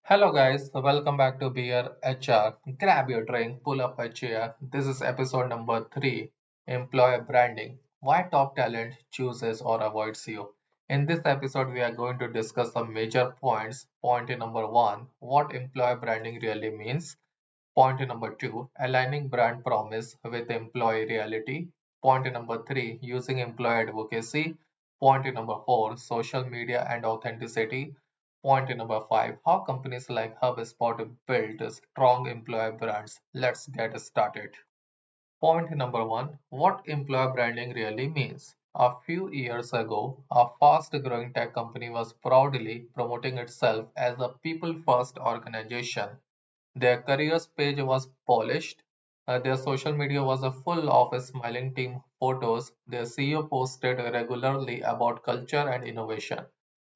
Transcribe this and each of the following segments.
Hello guys, welcome back to Beer HR. Grab your drink, pull up a chair. This is episode number 3, Employer Branding. Why top talent chooses or avoids you. In this episode, we are going to discuss some major points. Point number 1, what employer branding really means. Point number 2, aligning brand promise with employee reality. Point number 3, using employee advocacy. Point number 4, social media and authenticity. Point number 5, how companies like HubSpot build strong employer brands. Let's get started. Point number 1, what employer branding really means. A few years ago, a fast growing tech company was proudly promoting itself as a people first organization. Their careers page was polished. Their social media was full of smiling team photos. Their CEO posted regularly about culture and innovation.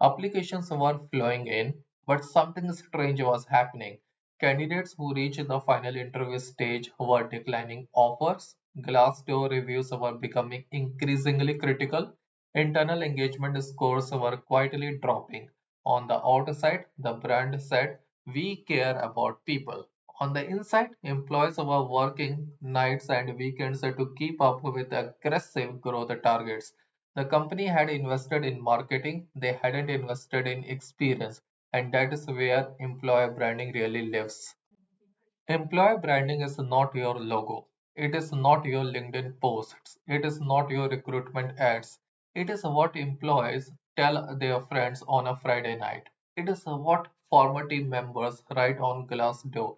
Applications were flowing in, but something strange was happening. Candidates who reached the final interview stage were declining offers. Glassdoor reviews were becoming increasingly critical. Internal engagement scores were quietly dropping. On the outside, the brand said, "We care about people." On the inside, employees were working nights and weekends to keep up with aggressive growth targets. The company had invested in marketing, they hadn't invested in experience, and that is where employer branding really lives. Employer branding is not your logo. It is not your LinkedIn posts. It is not your recruitment ads. It is what employees tell their friends on a Friday night. It is what former team members write on Glassdoor.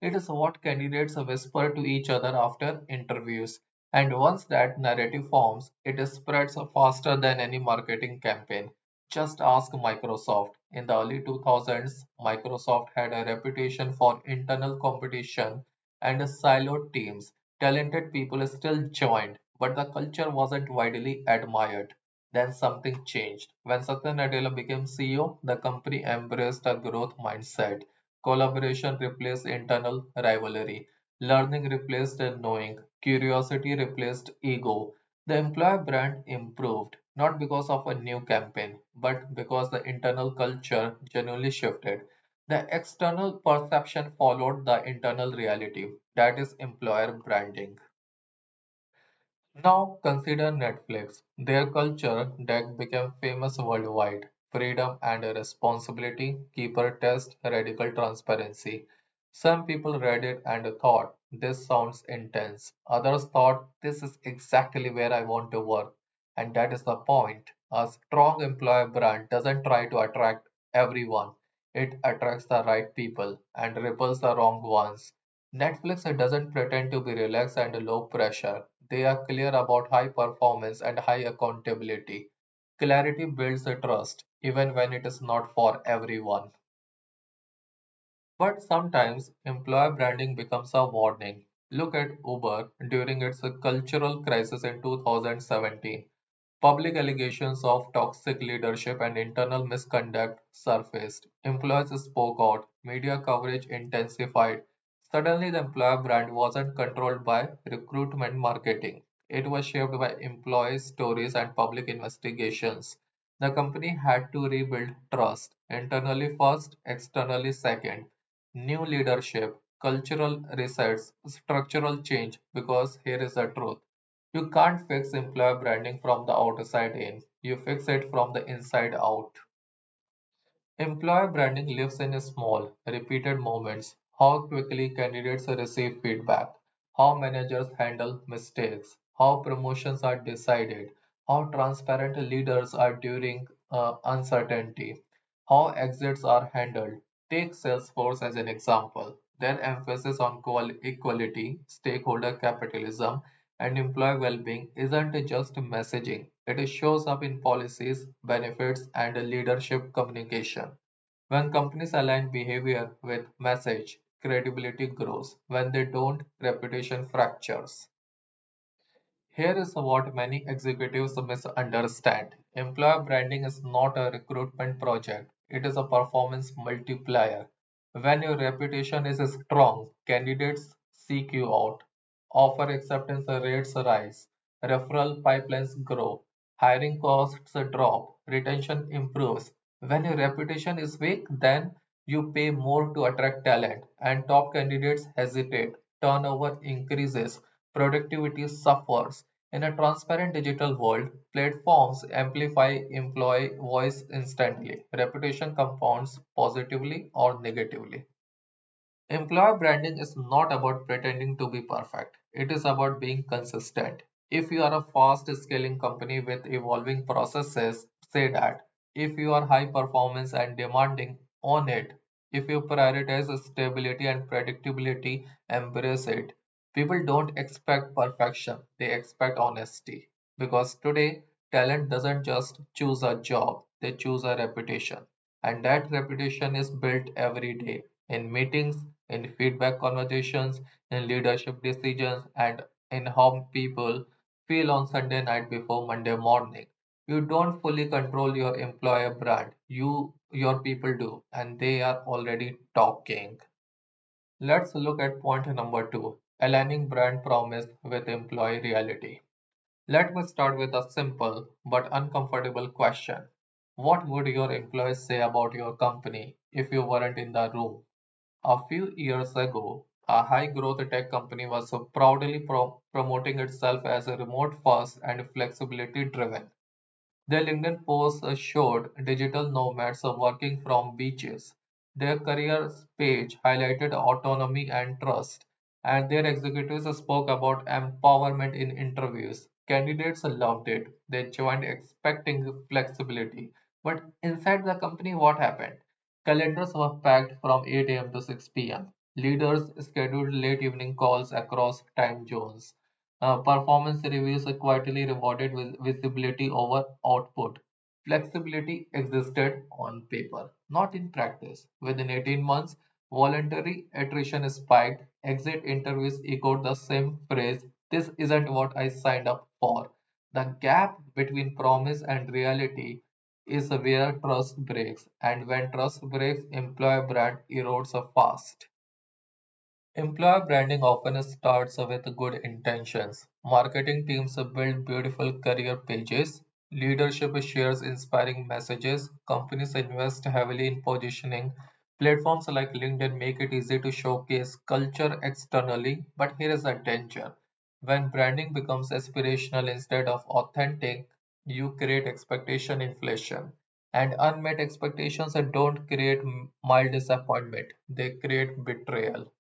It is what candidates whisper to each other after interviews. And once that narrative forms, it spreads faster than any marketing campaign. Just ask Microsoft. In the early 2000s, Microsoft had a reputation for internal competition and siloed teams. Talented people still joined, but the culture wasn't widely admired. Then something changed. When Satya Nadella became CEO, the company embraced a growth mindset. Collaboration replaced internal rivalry. Learning replaced knowing. Curiosity replaced ego. The employer brand improved, not because of a new campaign, but because the internal culture genuinely shifted. The external perception followed the internal reality. That is employer branding. Now consider Netflix. Their culture that became famous worldwide. Freedom and responsibility, keeper test, radical transparency. Some people read it and thought, this sounds intense. Others thought, this is exactly where I want to work. And that is the point. A strong employer brand doesn't try to attract everyone. It attracts the right people and repels the wrong ones. Netflix doesn't pretend to be relaxed and low pressure. They are clear about high performance and high accountability. Clarity builds the trust, even when it is not for everyone. But sometimes employer branding becomes a warning. Look at Uber during its cultural crisis in 2017. Public allegations of toxic leadership and internal misconduct surfaced. Employees spoke out. Media coverage intensified. Suddenly, the employer brand wasn't controlled by recruitment marketing. It was shaped by employee stories and public investigations. The company had to rebuild trust, internally first, externally second. New leadership, cultural resets, structural change, because here is the truth. You can't fix employer branding from the outside in. You fix it from the inside out. Employer branding lives in small, repeated moments. How quickly candidates receive feedback, how managers handle mistakes, how promotions are decided, how transparent leaders are during uncertainty, how exits are handled. Take Salesforce as an example. Their emphasis on equality, stakeholder capitalism, and employee well-being isn't just messaging. It shows up in policies, benefits, and leadership communication. When companies align behavior with message, credibility grows. When they don't, reputation fractures. Here is what many executives misunderstand. Employer branding is not a recruitment project, it is a performance multiplier. When your reputation is strong, candidates seek you out, offer acceptance rates rise, referral pipelines grow, hiring costs drop, retention improves. When your reputation is weak, then You pay more to attract talent, and top candidates hesitate. Turnover increases, productivity suffers. In a transparent digital world, platforms amplify employee voice instantly. Reputation compounds positively or negatively. Employer branding is not about pretending to be perfect. It is about being consistent. If you are a fast scaling company with evolving processes, say that. If you are high performance and demanding, own it. If you prioritize stability and predictability, embrace it. People don't expect perfection, they expect honesty. Because today, talent doesn't just choose a job, they choose a reputation. And that reputation is built every day in meetings, in feedback conversations, in leadership decisions, and in how people feel on Sunday night before Monday morning. You don't fully control your employer brand. Your people do, and they are already talking. Let's look at point number two, aligning brand promise with employee reality. Let me start with a simple but uncomfortable question. What would your employees say about your company if you weren't in the room? A few years ago, a high growth tech company was proudly promoting itself as a remote first and flexibility driven. Their LinkedIn posts showed digital nomads working from beaches. Their careers page highlighted autonomy and trust, and their executives spoke about empowerment in interviews. Candidates loved it. They joined expecting flexibility. But inside the company, what happened? Calendars were packed from 8 a.m. to 6 p.m. Leaders scheduled late evening calls across time zones. Performance reviews are quietly rewarded with visibility over output. Flexibility existed on paper, not in practice. Within 18 months, voluntary attrition spiked. Exit interviews echoed the same phrase, "This isn't what I signed up for." The gap between promise and reality is where trust breaks, and when trust breaks, employer brand erodes fast. Employer branding often starts with good intentions. Marketing teams build beautiful career pages. Leadership shares inspiring messages. Companies invest heavily in positioning. Platforms like LinkedIn make it easy to showcase culture externally. But here is a danger. When branding becomes aspirational instead of authentic, you create expectation inflation. And unmet expectations don't create mild disappointment, they create betrayal.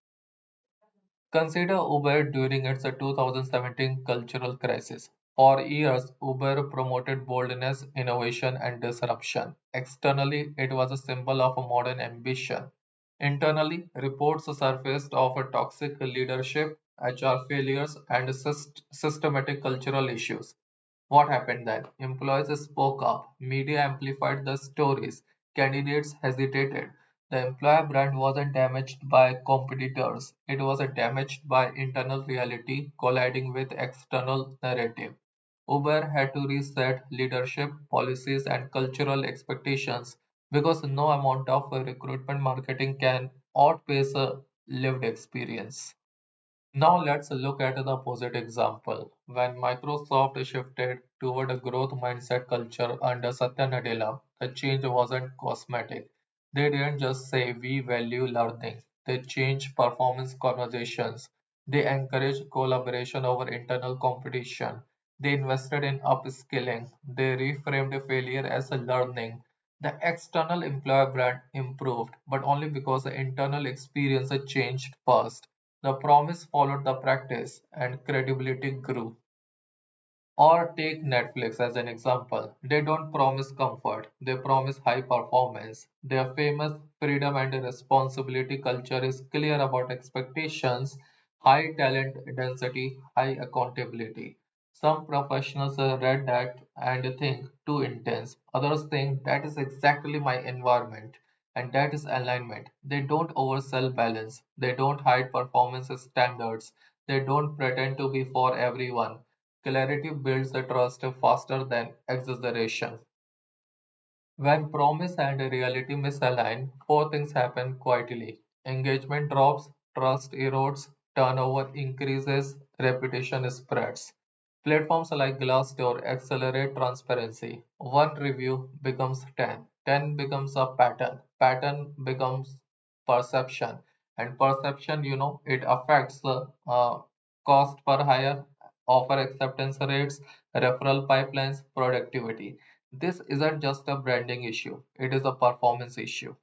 Consider Uber during its 2017 cultural crisis. For years, Uber promoted boldness, innovation, and disruption. Externally, it was a symbol of a modern ambition. Internally, reports surfaced of a toxic leadership, HR failures, and systematic cultural issues. What happened then? Employees spoke up, media amplified the stories, candidates hesitated. The employer brand wasn't damaged by competitors, it was damaged by internal reality colliding with external narrative. Uber had to reset leadership, policies, and cultural expectations because no amount of recruitment marketing can outpace a lived experience. Now let's look at the opposite example. When Microsoft shifted toward a growth mindset culture under Satya Nadella, the change wasn't cosmetic. They didn't just say we value learning. They changed performance conversations. They encouraged collaboration over internal competition. They invested in upskilling. They reframed failure as a learning. The external employer brand improved, but only because the internal experience changed first. The promise followed the practice, and credibility grew. Or take Netflix as an example. They don't promise comfort, they promise high performance. Their famous freedom and responsibility culture is clear about expectations, high talent density, high accountability. Some professionals read that and think too intense. Others think that is exactly my environment and that is alignment. They don't oversell balance. They don't hide performance standards. They don't pretend to be for everyone. Clarity builds the trust faster than exaggeration. When promise and reality misalign, four things happen quietly. Engagement drops, trust erodes, turnover increases, reputation spreads. Platforms like Glassdoor accelerate transparency. One review becomes 10. 10 becomes a pattern. Pattern becomes perception. And perception, it affects the cost per hire, offer acceptance rates, referral pipelines, productivity. This isn't just a branding issue, it is a performance issue.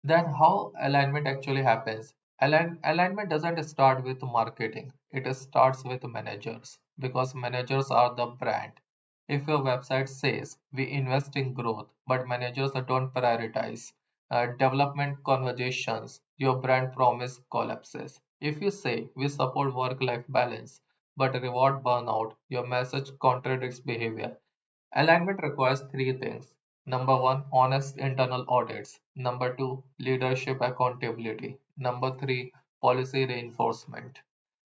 Then how alignment actually happens? Alignment doesn't start with marketing. It starts with managers because managers are the brand. If your website says we invest in growth, but managers don't prioritize development conversations, your brand promise collapses. If you say we support work-life balance, but reward burnout, your message contradicts behavior. Alignment requires three things. Number one, honest internal audits. Number two, leadership accountability. Number three, policy reinforcement.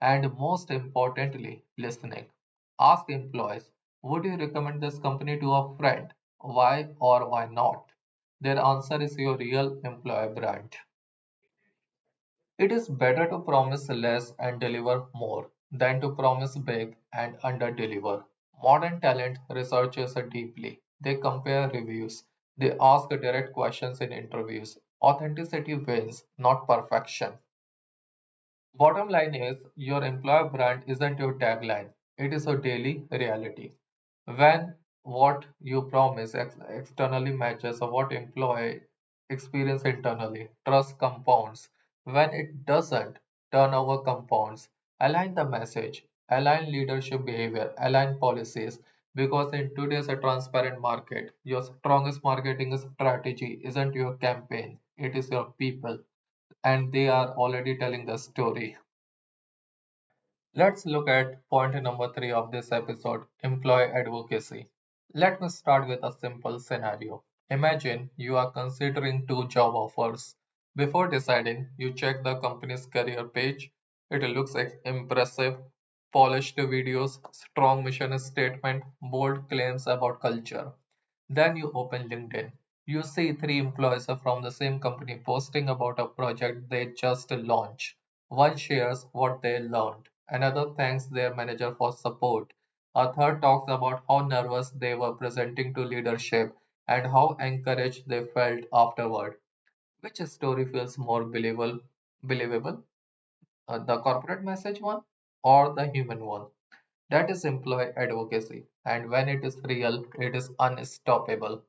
And most importantly, listening. Ask employees, would you recommend this company to a friend? Why or why not? Their answer is your real employer brand. It is better to promise less and deliver more than to promise big and underdeliver. Modern talent researches deeply. They compare reviews. They ask direct questions in interviews. Authenticity wins, not perfection. Bottom line is your employer brand isn't your tagline, it is a daily reality. When what you promise externally matches what employee experience internally, trust compounds. When it doesn't, turnover compounds. Align the message, align leadership behavior, align policies. Because in today's transparent market, your strongest marketing strategy isn't your campaign, it is your people, and they are already telling the story. Let's look at point number three of this episode, employee advocacy. Let me start with a simple scenario. Imagine you are considering two job offers. Before deciding, you check the company's career page. It looks impressive, polished videos, strong mission statement, bold claims about culture. Then you open LinkedIn. You see three employees from the same company posting about a project they just launched. One shares what they learned, another thanks their manager for support, a third talks about how nervous they were presenting to leadership and how encouraged they felt afterward. Which story feels more believable? The corporate message one or the human one? That is employee advocacy, and when it is real, it is unstoppable.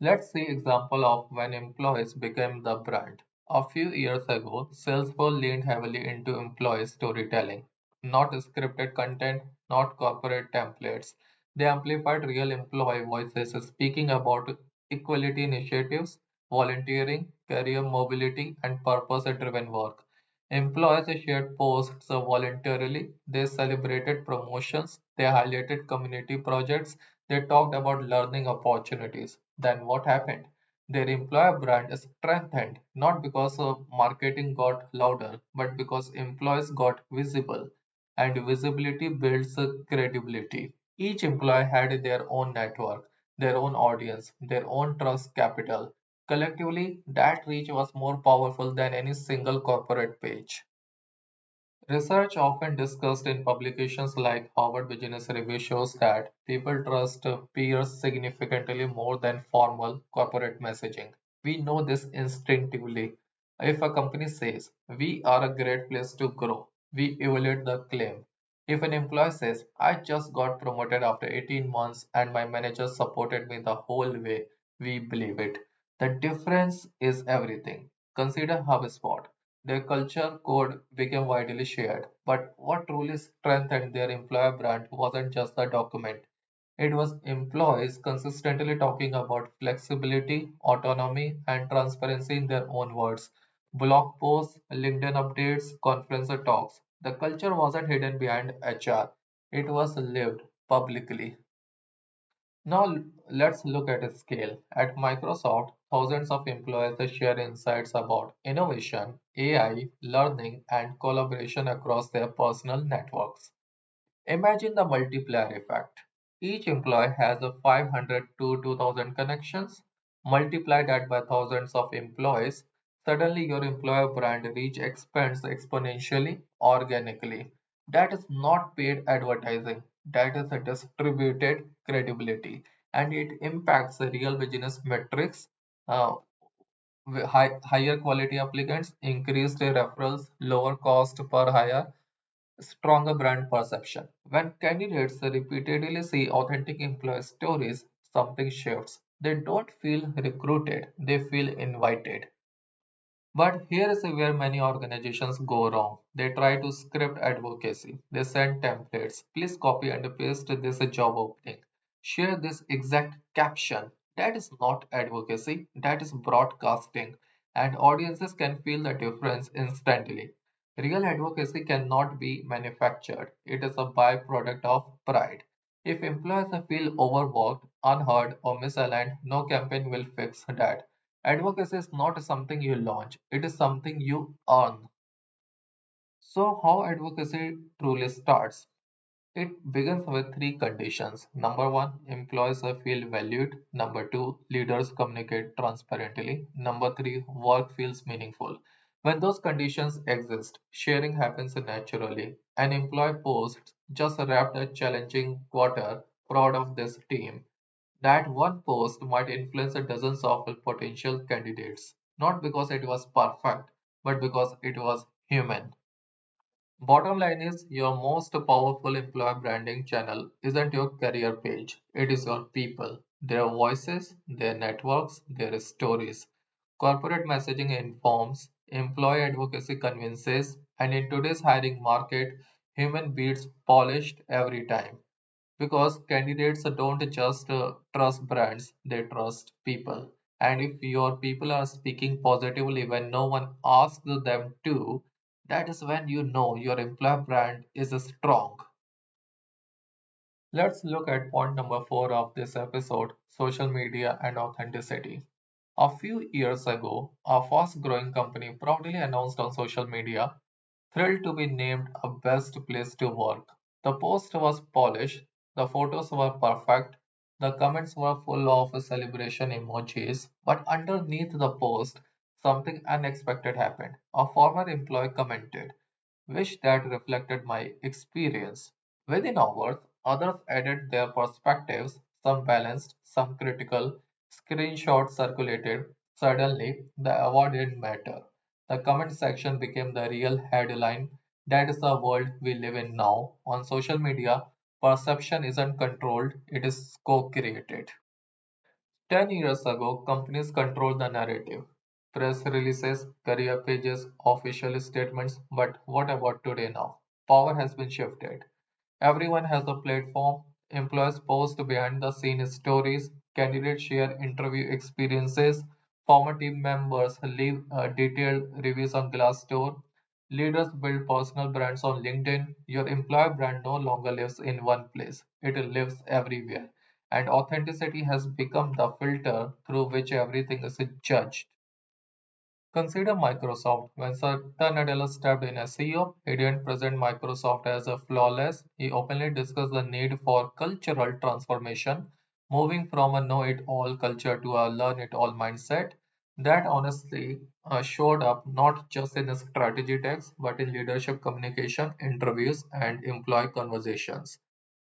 Let's see example of when employees became the brand. A few years ago, Salesforce leaned heavily into employee storytelling, not scripted content, not corporate templates. They amplified real employee voices speaking about equality initiatives, volunteering, career mobility, and purpose-driven work. Employees shared posts voluntarily, they celebrated promotions, they highlighted community projects, they talked about learning opportunities. Then what happened? Their employer brand is strengthened not because marketing got louder, but because employees got visible. And visibility builds credibility. Each employee had their own network, their own audience, their own trust capital. Collectively, that reach was more powerful than any single corporate page. Research often discussed in publications like Harvard Business Review shows that people trust peers significantly more than formal corporate messaging. We know this instinctively. If a company says, we are a great place to grow, we evaluate the claim. If an employee says, I just got promoted after 18 months and my manager supported me the whole way, we believe it. The difference is everything. Consider HubSpot. Their culture code became widely shared, but what truly strengthened their employer brand wasn't just the document. It was employees consistently talking about flexibility, autonomy, and transparency in their own words. Blog posts, LinkedIn updates, conference talks. The culture wasn't hidden behind HR, it was lived publicly. Now let's look at a scale. At Microsoft, thousands of employees share insights about innovation, AI, learning, and collaboration across their personal networks. Imagine the multiplier effect. Each employee has a 500 to 2000 connections. Multiply that by thousands of employees. Suddenly, your employer brand reach expands exponentially, organically. That is not paid advertising. That is a distributed credibility. and it impacts the real business metrics. Uh, Higher quality applicants, increased referrals, lower cost per hire, stronger brand perception. When candidates repeatedly see authentic employee stories, something shifts. They don't feel recruited, they feel invited. But here is where many organizations go wrong. They try to script advocacy. They send templates. Please copy and paste this job opening. Share this exact caption. That is not advocacy, that is broadcasting. And audiences can feel the difference instantly. Real advocacy cannot be manufactured. It is a byproduct of pride. If employees feel overworked, unheard, or misaligned, no campaign will fix that. Advocacy is not something you launch, it is something you earn. So, how advocacy truly starts? It begins with three conditions. Number one, employees feel valued. Number two, leaders communicate transparently. Number three, work feels meaningful. When those conditions exist, sharing happens naturally. An employee posts just wrapped a challenging quarter, proud of this team. That one post might influence dozens of potential candidates, not because it was perfect, but because it was human. Bottom line is your most powerful employer branding channel isn't your career page, it is your people, their voices, their networks, their stories. Corporate messaging informs, employee advocacy convinces, and in today's hiring market, human beats polished every time. Because candidates don't just trust brands, they trust people. And if your people are speaking positively when no one asks them to, that is when you know your employer brand is strong. Let's look at point number 4 of this episode, social media and authenticity. A few years ago, a fast growing company proudly announced on social media, thrilled to be named a best place to work. The post was polished, the photos were perfect, the comments were full of celebration emojis, but underneath the post, something unexpected happened. A former employee commented, "Wish that reflected my experience." Within hours, others added their perspectives, some balanced, some critical. Screenshots circulated. Suddenly, the award didn't matter. The comment section became the real headline. That is the world we live in now. On social media, perception isn't controlled, it is co created. 10 years ago, companies controlled the narrative. Press releases, career pages, official statements. But what about today now? Power has been shifted. Everyone has a platform. Employees post behind the scenes stories. Candidates share interview experiences. Former team members leave detailed reviews on Glassdoor. Leaders build personal brands on LinkedIn. Your employer brand no longer lives in one place, it lives everywhere. And authenticity has become the filter through which everything is judged. Consider Microsoft. When Satya Nadella stepped in as CEO, he didn't present Microsoft as a flawless. He openly discussed the need for cultural transformation, moving from a know-it-all culture to a learn-it-all mindset. That honestly showed up not just in strategy text, but in leadership communication, interviews, and employee conversations.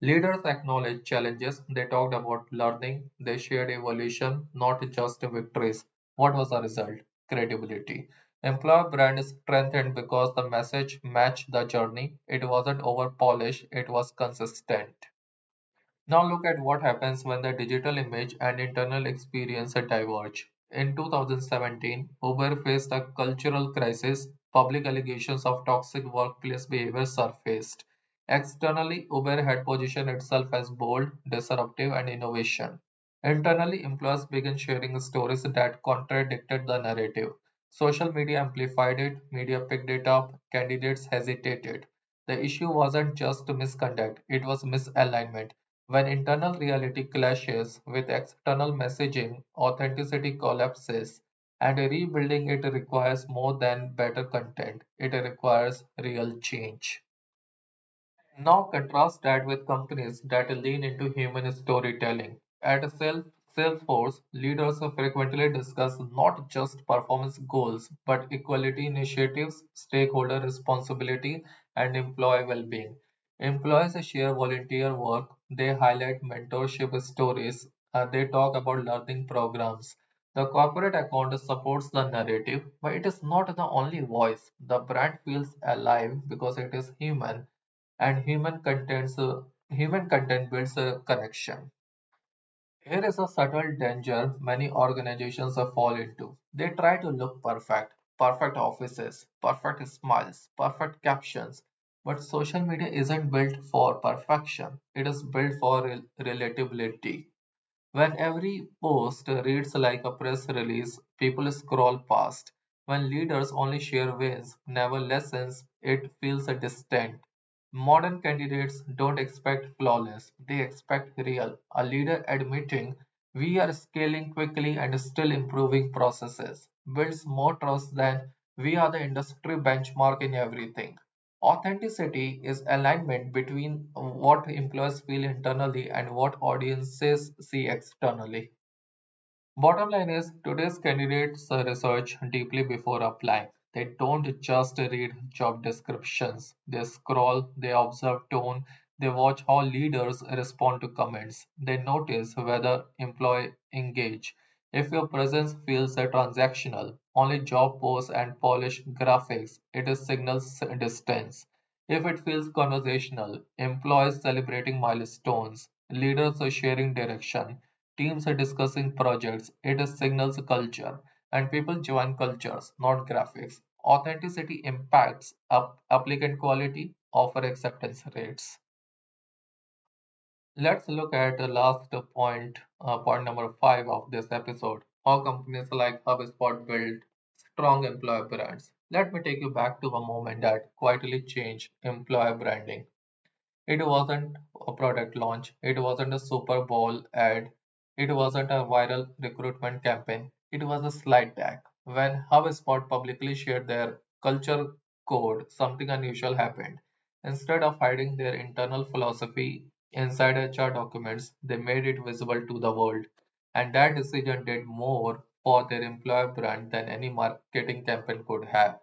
Leaders acknowledged challenges, they talked about learning, they shared evolution, not just victories. What was the result? Credibility. Employer brand is strengthened because the message matched the journey. It wasn't over polished, it was consistent. Now look at what happens when the digital image and internal experience diverge. In 2017, Uber faced a cultural crisis. Public allegations of toxic workplace behavior surfaced. Externally, Uber had positioned itself as bold, disruptive, and innovation. Internally, employees began sharing stories that contradicted the narrative. Social media amplified it, media picked it up, candidates hesitated. The issue wasn't just misconduct, it was misalignment. When internal reality clashes with external messaging, authenticity collapses, and rebuilding it requires more than better content. It requires real change. Now contrast that with companies that lean into human storytelling. At Salesforce, leaders frequently discuss not just performance goals, but equality initiatives, stakeholder responsibility, and employee well-being. Employees share volunteer work, they highlight mentorship stories, They talk about learning programs. The corporate account supports the narrative, but it is not the only voice. The brand feels alive because it is human, and human content builds a connection. Here is a subtle danger many organizations fall into. They try to look perfect, perfect offices, perfect smiles, perfect captions. But social media isn't built for perfection, it is built for relatability. When every post reads like a press release, people scroll past. When leaders only share wins, never lessons, it feels distant. Modern candidates don't expect flawless, they expect real. A leader admitting we are scaling quickly and still improving processes builds more trust than we are the industry benchmark in everything. Authenticity is alignment between what employees feel internally and what audiences see externally. Bottom line is, today's candidates research deeply before applying. They don't just read job descriptions. They scroll, they observe tone, they watch how leaders respond to comments. They notice whether employee engage. If your presence feels transactional, only job posts and polished graphics, it is signals distance. If it feels conversational, employees celebrating milestones, leaders are sharing direction, teams are discussing projects, it signals culture, and people join cultures, not graphics. Authenticity impacts applicant quality, offer acceptance rates. Let's look at the last point, point number 5 of this episode. How companies like HubSpot build strong employer brands. Let me take you back to a moment that quietly changed employer branding. It wasn't a product launch. It wasn't a Super Bowl ad. It wasn't a viral recruitment campaign. It was a slide deck. When HubSpot publicly shared their culture code, something unusual happened. Instead of hiding their internal philosophy inside HR documents, they made it visible to the world. And that decision did more for their employer brand than any marketing campaign could have.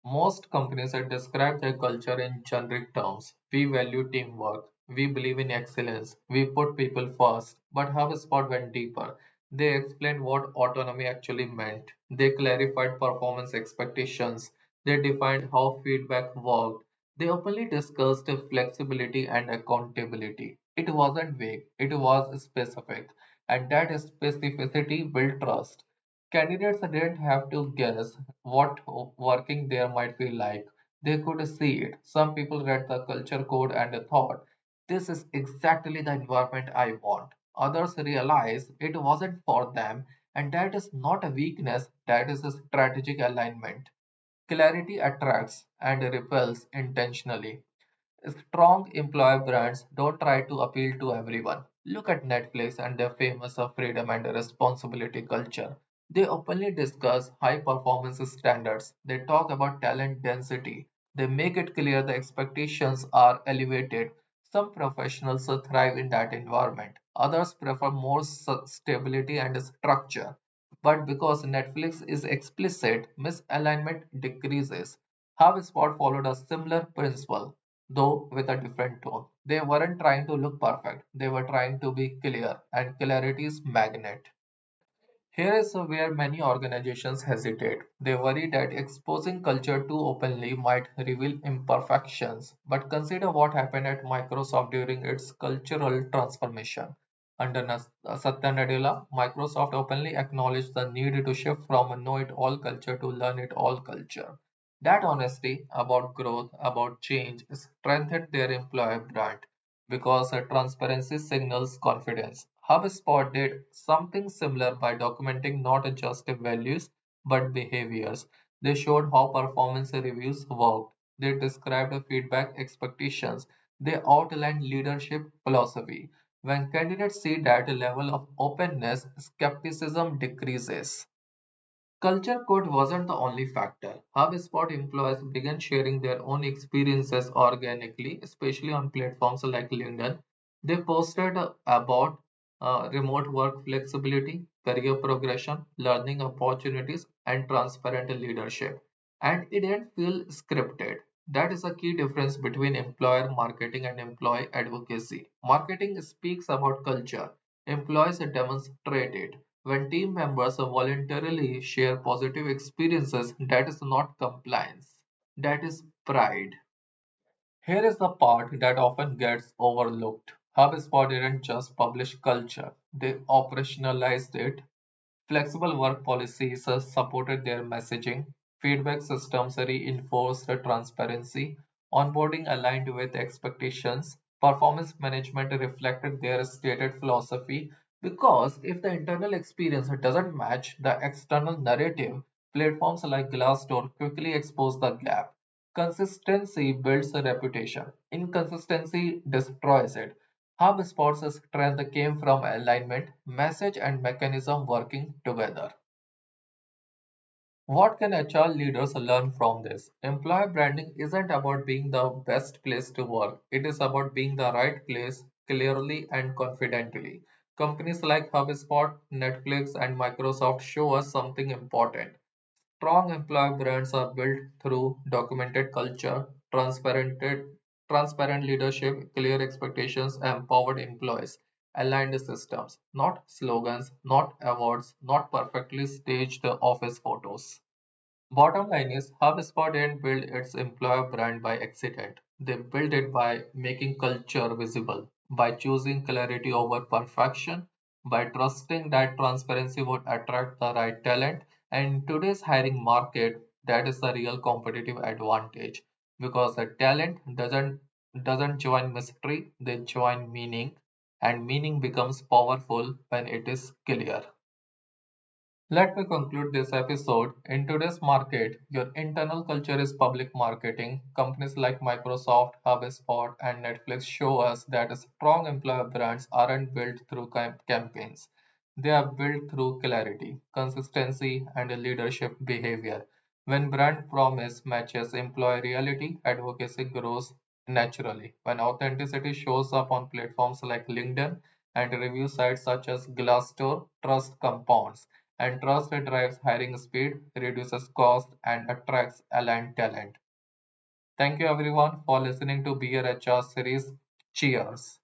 Most companies describe their culture in generic terms. We value teamwork. We believe in excellence. We put people first. But HubSpot went deeper. They explained what autonomy actually meant. They clarified performance expectations. They defined how feedback worked. They openly discussed flexibility and accountability. It wasn't vague, it was specific. And that specificity built trust. Candidates didn't have to guess what working there might feel like. They could see it. Some people read the culture code and thought, this is exactly the environment I want. Others realized it wasn't for them, and that is not a weakness, that is a strategic alignment. Clarity attracts and repels intentionally. Strong employer brands don't try to appeal to everyone. Look at Netflix and their famous freedom and responsibility culture. They openly discuss high performance standards. They talk about talent density. They make it clear the expectations are elevated. Some professionals thrive in that environment. Others prefer more stability and structure. But because Netflix is explicit, misalignment decreases. HubSpot followed a similar principle though with a different tone. They weren't trying to look perfect, they were trying to be clear, and clarity is magnet. Here is where many organizations hesitate. They worry that exposing culture too openly might reveal imperfections. But consider what happened at Microsoft during its cultural transformation. Under Satya Nadella, Microsoft openly acknowledged the need to shift from a know-it-all culture to learn-it-all culture. That honesty about growth, about change, strengthened their employer brand because transparency signals confidence. HubSpot did something similar by documenting not just values but behaviors. They showed how performance reviews worked. They described feedback expectations. They outlined leadership philosophy. When candidates see that level of openness, skepticism decreases. Culture code wasn't the only factor. HubSpot employees began sharing their own experiences organically, especially on platforms like LinkedIn. They posted about remote work flexibility, career progression, learning opportunities, and transparent leadership. And it didn't feel scripted. That is a key difference between employer marketing and employee advocacy. Marketing speaks about culture. Employees demonstrate it. When team members voluntarily share positive experiences, that is not compliance, that is pride. Here is the part that often gets overlooked. HubSpot didn't just publish culture, they operationalized it. Flexible work policies supported their messaging, feedback systems reinforced transparency, onboarding aligned with expectations, performance management reflected their stated philosophy. Because if the internal experience doesn't match the external narrative, platforms like Glassdoor quickly expose the gap. Consistency builds a reputation, inconsistency destroys it. HubSpot's strength came from alignment, message, and mechanism working together. What can HR leaders learn from this? Employer branding isn't about being the best place to work, it is about being the right place clearly and confidently. Companies like HubSpot, Netflix, and Microsoft show us something important. Strong employer brands are built through documented culture, transparent leadership, clear expectations, empowered employees, aligned systems, not slogans, not awards, not perfectly staged office photos. Bottom line is, HubSpot didn't build its employer brand by accident. They built it by making culture visible, by choosing clarity over perfection, by trusting that transparency would attract the right talent. And in today's hiring market, that is the real competitive advantage because the talent doesn't join mystery, they join meaning, and meaning becomes powerful when it is clear. Let me conclude this episode. In today's market, your internal culture is public marketing. Companies like Microsoft, HubSpot, and Netflix show us that strong employer brands aren't built through campaigns. They are built through clarity, consistency, and leadership behavior. When brand promise matches employee reality, advocacy grows naturally. When authenticity shows up on platforms like LinkedIn and review sites such as Glassdoor, trust compounds. And trust drives hiring speed, reduces cost, and attracts aligned talent. Thank you everyone for listening to BR HR series. Cheers.